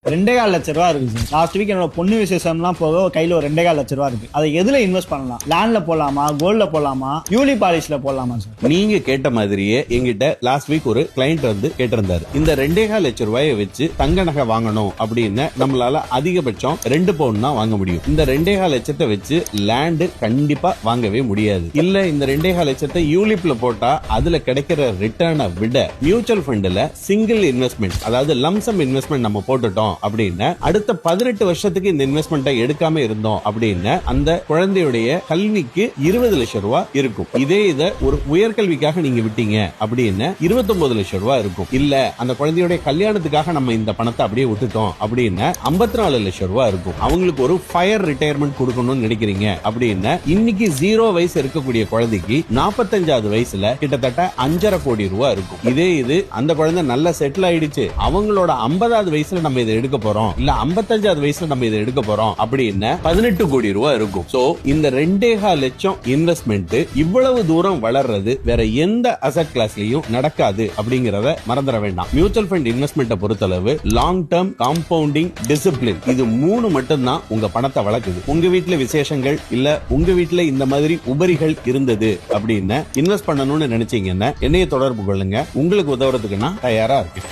2.25 லட்சம் ரூபா இருக்கு சார். லாஸ்ட் வீக் என்னோட பொண்ணு விசேஷம்லாம் போக கையில ஒரு 2.25 லட்சம் ரூபா இருக்கு. அதை எதுல இன்வெஸ்ட் பண்ணலாம்? லேண்ட்ல போடலாமா, கோல்ட்ல போடலாமா, யூலி பாலிஷ்ல போடலாமா சார்? நீங்க கேட்ட மாதிரியே எங்கிட்ட லாஸ்ட் வீக் ஒரு கிளைண்ட் வந்து கேட்டிருந்தாரு. இந்த 2.25 லட்சம் ரூபாயை வச்சு தங்க நகை வாங்கணும் அப்படின்னு நம்மளால அதிகபட்சம் 2 பவுன் தான் வாங்க முடியும். இந்த 2.25 லட்சத்தை வச்சு லேண்ட் கண்டிப்பா வாங்கவே முடியாது. இல்ல இந்த 2.25 லட்சத்தை யூலிப்ல போட்டா அதுல கிடைக்கிற ரிட்டர்னை விட மியூச்சுவல் ஃபண்ட்ல சிங்கிள் இன்வெஸ்ட்மெண்ட், அதாவது லம்சம் இன்வெஸ்ட்மெண்ட் நம்ம போட்டுட்டோம் அப்படின்னு அடுத்த 18 வருஷத்துக்கு இந்த இன்வெஸ்ட்மெண்ட்டை எடுக்காம இருந்தோம் அப்படின்னு அந்த குழந்தையுடைய கல்விக்கு 20 லட்சம் ரூபாய் இருக்கும். இதே இத ஒரு உயர்கல்விக்காக நீங்க விட்டீங்க அப்படின்னு 29 லட்சம் ரூபாய் இருக்கும். இல்ல அந்த குழந்தையுடைய கல்யாணத்துக்காக நம்ம இந்த பணத்தை அப்படியே விட்டுட்டோம் அப்படின்னு 54 லட்சம் ரூபாய் இருக்கும். அவங்களுக்கு ஒரு ஃபயர் ரிட்டையர்மெண்ட் கொடுக்கணும்னு நினைக்கிறீங்க அப்படின்னு இன்னைக்கு 0 வயசு இருக்கக்கூடிய குழந்தைக்கு 45வது வயசுல கிட்டத்தட்ட 5.5 கோடி ரூபாய் இருக்கும். இதே இது அந்த குழந்தை நல்லா செட்டில் ஆயிடுச்சு, அவங்களோட 50வது வயசுல நம்ம இதை எடுக்க போறோம், இல்ல 55வது வயசுல நம்ம இதை எடுக்க போறோம் அப்படின்னு 18 கோடி ரூபாய் இருக்கும். சோ இந்த 2.25 லட்சம் இன்வெஸ்ட்மெண்ட் இவ்வளவு தூரம் வளர்றது வேற எந்த அசெட் கிளாஸ்லயும் நடக்காது அப்படிங்கறத மறந்துட வேண்டாம். மியூச்சுவல் ஃபண்ட் இன்வெஸ்ட்மெண்ட் பொறுத்தளவு லாங் டர்ம், காம்பவுண்டிங், டிசிப்ளின், இது 3 மட்டும் தான் உங்க பணத்தை வளர்க்குது. உங்க வீட்டுல விசேஷங்கள் இல்ல உங்க வீட்டுல இந்த மாதிரி உபரிகள் இருந்தது அப்படின்னு இன்வெஸ்ட் பண்ணணும்னு நினைச்சீங்கன்னா என்னைய தொடர்பு கொள்ளுங்க. உங்களுக்கு உதவுறதுக்கு நான் தயாரா இருக்கேன்.